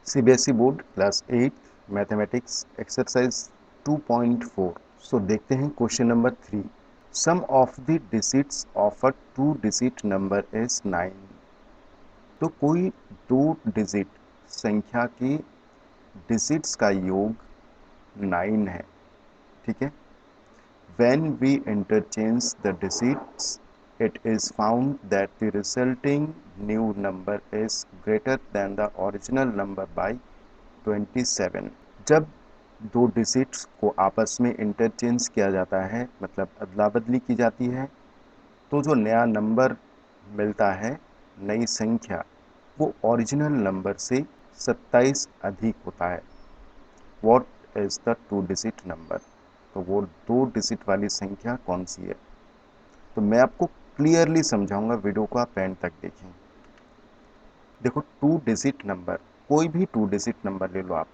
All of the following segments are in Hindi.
CBSE board class 8 mathematics exercise 2.4। So देखते हैं question number 3। Sum of the digits of a two digit number is 9। तो कोई दो डिजिट संख्या के डिजिट्स का योग 9 है। ठीक है। When we interchange the digits, it is found that the resulting new number is greater than the original number by 27। जब दो डिजिट्स को आपस में इंटरचेंज किया जाता है, मतलब अदला बदली की जाती है, तो जो नया नंबर मिलता है, नई संख्या, वो ओरिजिनल नंबर से 27 अधिक होता है। What is the two digit number? तो वो दो डिजिट वाली संख्या कौन सी है? तो मैं आपको क्लियरली समझाऊंगा, वीडियो को आप एंड तक देखें। देखो, टू डिजिट नंबर, कोई भी टू डिजिट नंबर ले लो आप।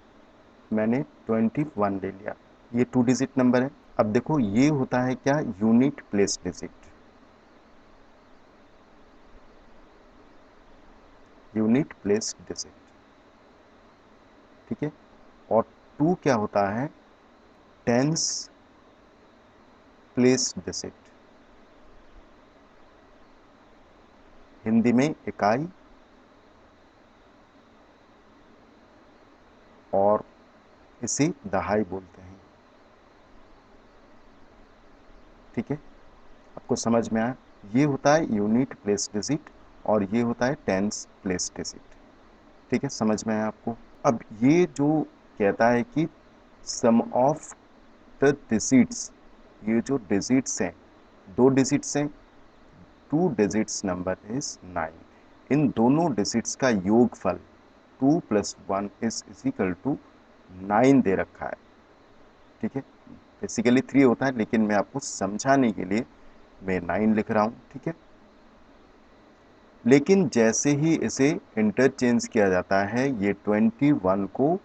मैंने 21 ले लिया, ये टू डिजिट नंबर है। अब देखो, ये होता है क्या? Unit place digit. Unit place digit, ठीक है। और टू क्या होता है? टेंस प्लेस डिजिट, हिंदी में इकाई और इसे दहाई बोलते हैं। ठीक है, आपको समझ में आया? ये होता है यूनिट प्लेस डिजिट और ये होता है टेंस प्लेस डिजिट। ठीक है, समझ में आया आपको? अब ये जो कहता है कि सम ऑफ द डिजिट्स, ये जो डिजिट्स हैं, दो डिजिट्स हैं, टू डिजिट्स नंबर इज 9। इन दोनों डिजिट्स का योगफल 2 + 1 इज इक्वल टू 9 दे रखा है। ठीक है, बेसिकली 3 होता है, लेकिन मैं आपको समझाने के लिए मैं 9 लिख रहा हूं। ठीक है, लेकिन जैसे ही इसे इंटरचेंज किया जाता है, ये 21 को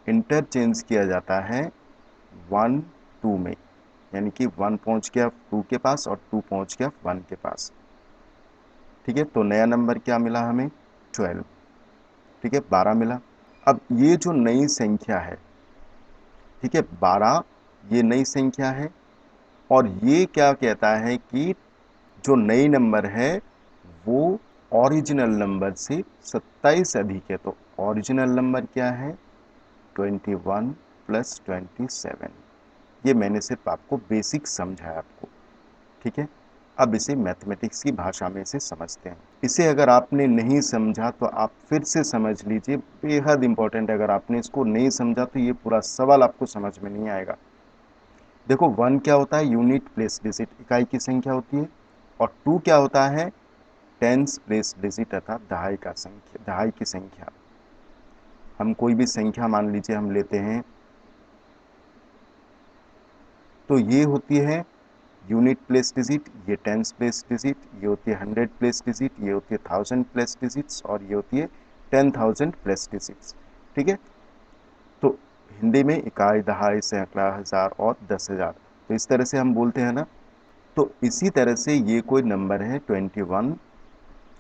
इंटरचेंज किया जाता है 1 2 में, यानी कि 1 पहुंच गया 2 के पास और 2 पहुंच गया 1 के पास। ठीक है, तो नया नंबर क्या मिला हमें? 12। ठीक है, 12 मिला। अब ये जो नई संख्या है, ठीक है, 12, ये नई संख्या है। और ये क्या कहता है कि जो नई नंबर है वो ओरिजिनल नंबर से 27 अधिक है। तो ओरिजिनल नंबर क्या है? 21 + 27। ये मैंने सिर्फ आपको बेसिक समझाया आपको। ठीक है, अब इसे मैथमेटिक्स की भाषा में इसे समझते हैं। इसे अगर आपने नहीं समझा तो आप फिर से समझ लीजिए, बेहद इंपॉर्टेंट है। अगर आपने इसको नहीं समझा तो ये पूरा सवाल आपको समझ में नहीं आएगा। देखो, 1 क्या होता है? यूनिट प्लेस डिजिट, इकाई की संख्या होती है। और 2 क्या होता है? टेंस प्लेस डिजिट, अर्थात दहाई का संख्या, दहाई की संख्या। हम कोई भी संख्या मान लीजिए हम लेते हैं, तो ये होती है यूनिट प्लेस डिजिट, ये टेंस प्लेस डिजिट, ये होती है 100 प्लेस डिजिट, ये होती है 1000 प्लेस डिजिट्स और ये होती है 10,000 प्लेस डिजिट्स। ठीक है, तो हिंदी में इकाई, दहाई, सैकड़ा, हजार और 10,000, तो इस तरह से हम बोलते हैं ना। तो इसी तरह से ये कोई नंबर है 21,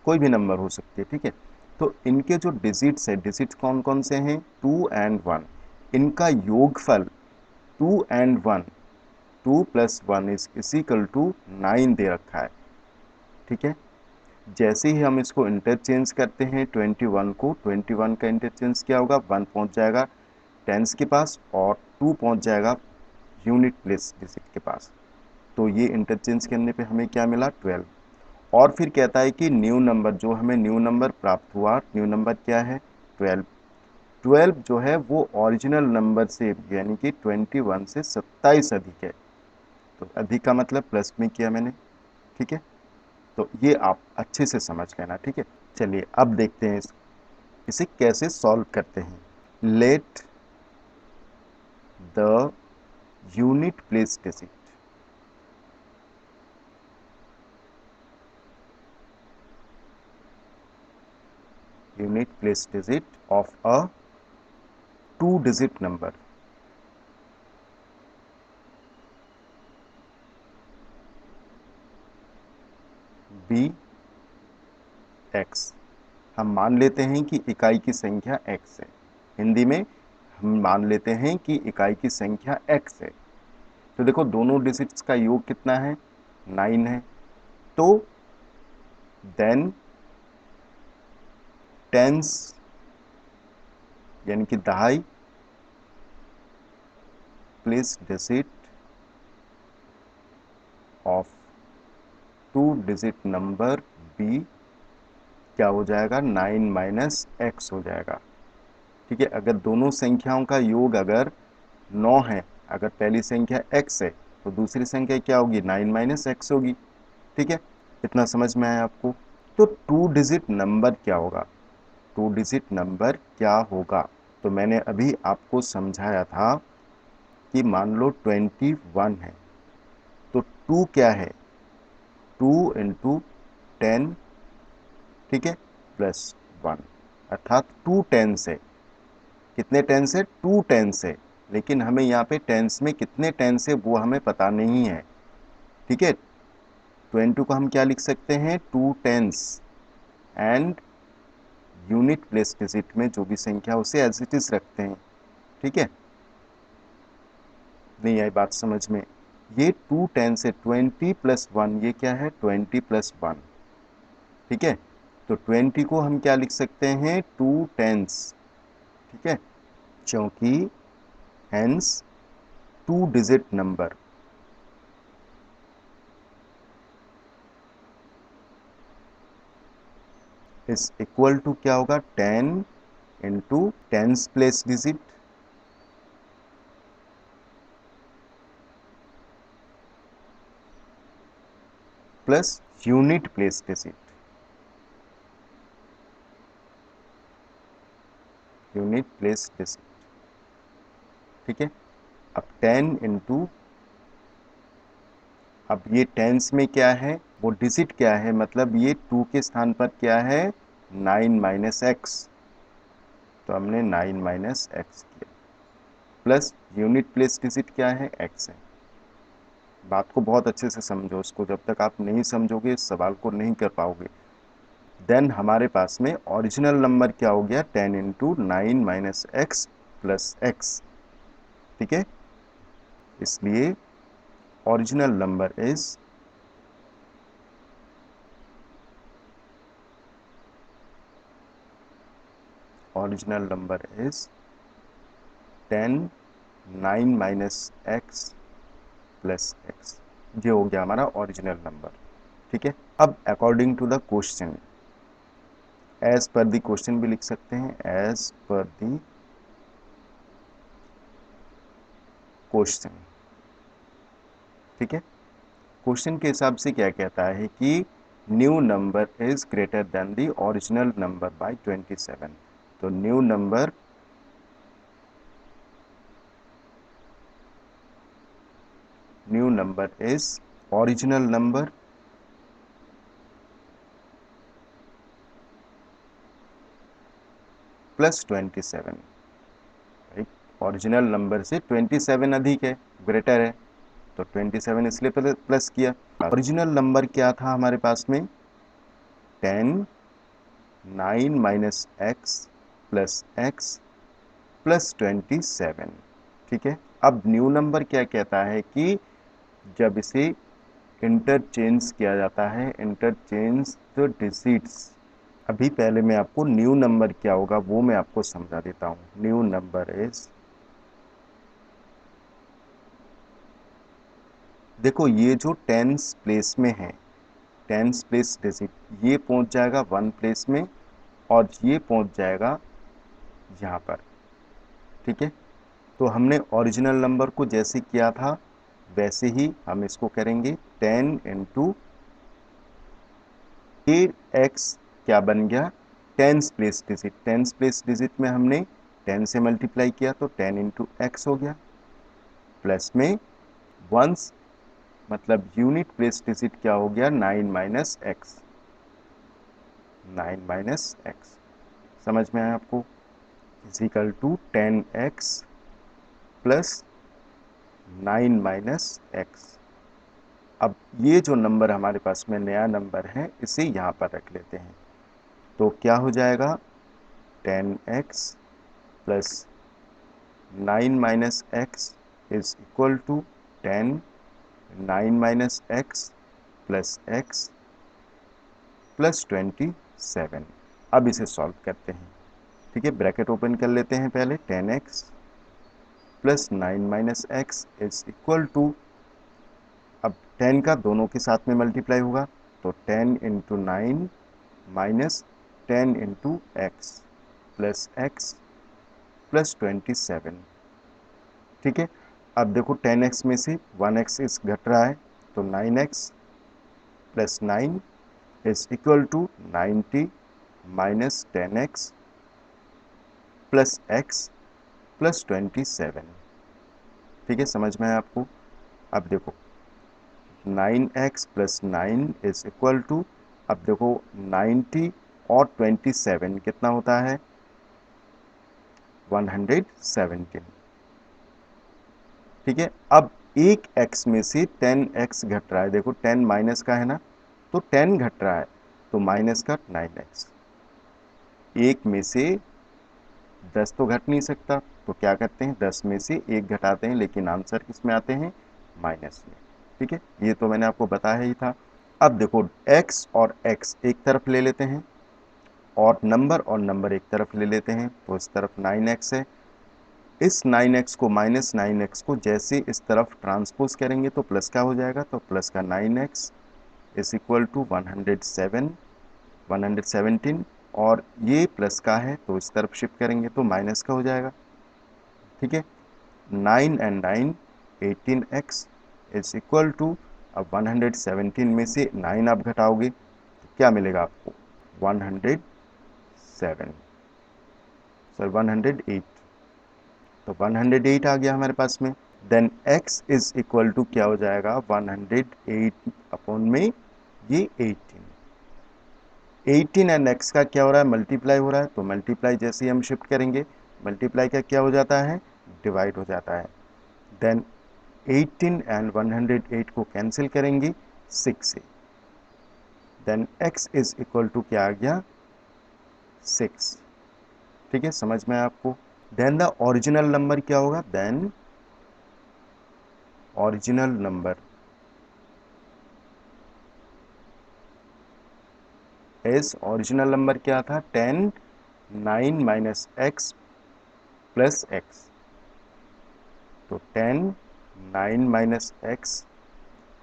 कोई भी नंबर हो सकती है। ठीक है, तो इनके जो डिजिट्स है, डिजिट्स कौन कौन से हैं? 2 और 1। इनका योगफल 2 और 1, 2 + 1 इज इक्वल टू 9 दे रखा है। ठीक है, जैसे ही हम इसको इंटरचेंज करते हैं 21 को, 21 का इंटरचेंज क्या होगा? 1 पहुंच जाएगा टेंस के पास और 2 पहुंच जाएगा यूनिट प्लेस डिजिट के पास। तो ये इंटरचेंज करने पे हमें क्या मिला? 12। और फिर कहता है कि न्यू नंबर, जो हमें न्यू नंबर प्राप्त हुआ, न्यू नंबर क्या है? 12। 12 जो है वो ओरिजिनल नंबर से, यानी कि 21 से 27 अधिक है। तो अधिक का मतलब प्लस में किया मैंने। ठीक है, तो ये आप अच्छे से समझ लेना। ठीक है, चलिए अब देखते हैं इसे कैसे सॉल्व करते हैं। Let the unit place digit, unit place digit of a two digit number be x. हम मान लेते हैं कि इकाई की संख्या x है। हिंदी में हम मान लेते हैं कि इकाई की संख्या x है। तो देखो दोनों डिजिट्स का योग कितना है, 9 है। तो देन टेंस यानी कि दहाई place digit of 2 digit number b क्या हो जाएगा, 9 माइनस एक्स हो जाएगा। ठीक है, अगर दोनों संख्याओं का योग अगर 9 है, अगर पहली संख्या x है तो दूसरी संख्या क्या होगी, 9 माइनस एक्स होगी। ठीक है, इतना समझ में आया आपको। तो 2 डिजिट नंबर क्या होगा, 2 डिजिट नंबर क्या होगा, तो मैंने अभी आपको समझाया था कि मान लो 21 है, तो 2 क्या है, 2 इंटू 10, ठीक है, प्लस 1, अर्थात 2 टेंस है। कितने टेंस है, 2 टेंस है, लेकिन हमें यहाँ पे टेंस में कितने टेंस है वो हमें पता नहीं है। ठीक है, 20 को हम क्या लिख सकते हैं, 2 tens, and unit place digit में जो भी संख्या उसे एज इट इज रखते हैं। ठीक है, नहीं आई बात समझ में। ये 2 टेंस है, 20 प्लस 1, ये क्या है, 20 प्लस 1। ठीक है, तो 20 को हम क्या लिख सकते हैं, 2 टेंस। ठीक है, क्योंकि hence 2 digit number is equal to क्या होगा, 10 into tens place digit plus unit place digit, unit place digit. ठीक है, अब 10 इंटू, अब ये टेंस में क्या है, वो डिजिट क्या है, मतलब ये 2 के स्थान पर क्या है, 9 माइनस एक्स, तो हमने 9 माइनस एक्स किया, प्लस यूनिट प्लेस डिजिट क्या है, एक्स है। बात को बहुत अच्छे से समझो, उसको जब तक आप नहीं समझोगे इस सवाल को नहीं कर पाओगे। देन हमारे पास में ओरिजिनल नंबर क्या हो गया, 10 into 9 minus x plus x. ठीक है, इसलिए original number is original number is 10 9 minus x plus x. ये हो गया हमारा ओरिजिनल नंबर। ठीक है, अब according to the question, as per the question भी लिख सकते हैं, एज पर द क्वेश्चन। ठीक है, क्वेश्चन के हिसाब से क्या कहता है कि new number is greater than the original number by 27। तो new number is original number plus 27। Original number से 27 अधिक है, ग्रेटर है, तो 27 इसलिए प्लस किया। ओरिजिनल नंबर क्या था हमारे पास में, 10 9 minus x plus x plus 27। ठीक है, अब न्यू नंबर क्या कहता है कि जब इसे इंटरचेंज किया जाता है, इंटरचेंज द डिजिट्स। अभी पहले मैं आपको न्यू नंबर क्या होगा वो मैं आपको समझा देता हूं। न्यू नंबर इज, देखो ये जो टेंस प्लेस में है, टेंस प्लेस डिजिट ये पहुंच जाएगा 1 प्लेस में, और ये पहुंच जाएगा यहाँ पर। ठीक है, तो हमने ओरिजिनल नंबर को जैसे किया था वैसे ही हम इसको करेंगे। 10 इंटू एक्स क्या बन गया, tense place digit, tense place digit में हमने 10 से मल्टीप्लाई किया तो 10 इंटू एक्स हो गया, प्लस में वंस मतलब यूनिट प्लेस डिजिट क्या हो गया, 9 माइनस एक्स, 9 माइनस एक्स। समझ में आया आपको, is equal to 10x plus 9 minus x. अब ये जो नंबर हमारे पास में नया नंबर है इसे यहाँ पर रख लेते हैं। तो क्या हो जाएगा 10x plus 9 minus x is equal to 10 9 minus x plus x plus 27। अब इसे सॉल्व करते हैं। ठीक है, ब्रैकेट ओपन कर लेते हैं पहले। 10x plus 9 minus x is equal to, अब 10 का दोनों के साथ में मल्टीप्लाई होगा तो 10 into 9 minus 10 into x plus x plus 27। ठीक है, अब देखो 10x में से 1x इस घट रहा है तो 9x plus 9 is equal to 90 minus 10x plus x plus 27। ठीक है, समझ में है आपको? अब देखो 9x plus 9 is equal to, अब देखो 90 और 27 कितना होता है 117। ठीक है, अब एक x में से 10x घट रहा है, देखो 10 माइनस का है ना, तो 10 घट रहा है तो माइनस का 9x। एक में से 10 तो घट नहीं सकता तो क्या करते हैं 10 में से एक घटाते हैं, लेकिन आंसर किस में आते हैं माइनस में। ठीक है, ये तो मैंने आपको बताया ही था। अब देखो x और x एक तरफ ले लेते हैं और नंबर एक तरफ ले लेते हैं, तो इस तरफ 9x है, इस 9x को माइनस 9x को जैसे इस तरफ ट्रांसपोज करेंगे तो प्लस का हो जाएगा, तो प्लस का 9x इज इक्वल टू 117, और ये प्लस का है तो इस तरफ शिफ्ट करेंगे तो माइनस का हो जाएगा। ठीक है, 9 and 9 18x is equal to, अब 117 में से 9 आप घटाओगे तो क्या मिलेगा आपको 107, सर 108, तो 108 आ गया हमारे पास में। Then x is equal to क्या हो जाएगा 108 अपॉन में ये 18 एंड x का क्या हो रहा है मल्टीप्लाई हो रहा है, तो मल्टीप्लाई जैसे ही हम शिफ्ट करेंगे मल्टीप्लाई का क्या हो जाता है डिवाइड हो जाता है। देन 18 एंड 108 को कैंसिल करेंगे 6 से, then x is equal to क्या आ गया 6। ठीक है, समझ में आपको? देन द ओरिजिनल नंबर क्या होगा, then original number is, original number क्या था 10 9 माइनस एक्स प्लस एक्स, तो 10 9 माइनस एक्स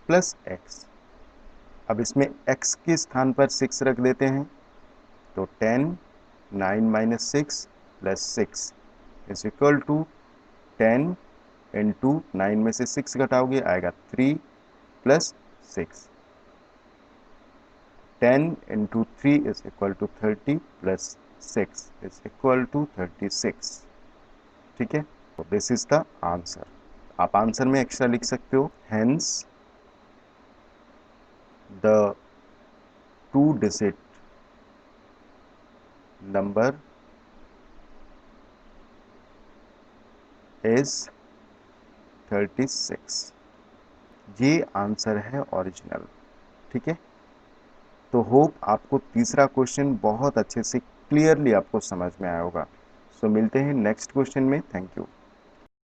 प्लस एक्स। अब इसमें x के स्थान पर 6 रख देते हैं तो 10 9 minus 6 plus 6 is equal to 10 into 9 में से 6 घटाओगे आएगा 3 plus 6, 10 into 3 is equal to 30 plus 6 is equal to 36। ठीक है, तो दिस इज द आंसर। आप आंसर में एक्स्ट्रा लिख सकते हो, hence the 2-digit number is 36। ये आंसर है ओरिजिनल। ठीक है, तो होप आपको तीसरा क्वेश्चन बहुत अच्छे से क्लियरली आपको समझ में आया होगा। सो मिलते हैं नेक्स्ट क्वेश्चन में। Thank you.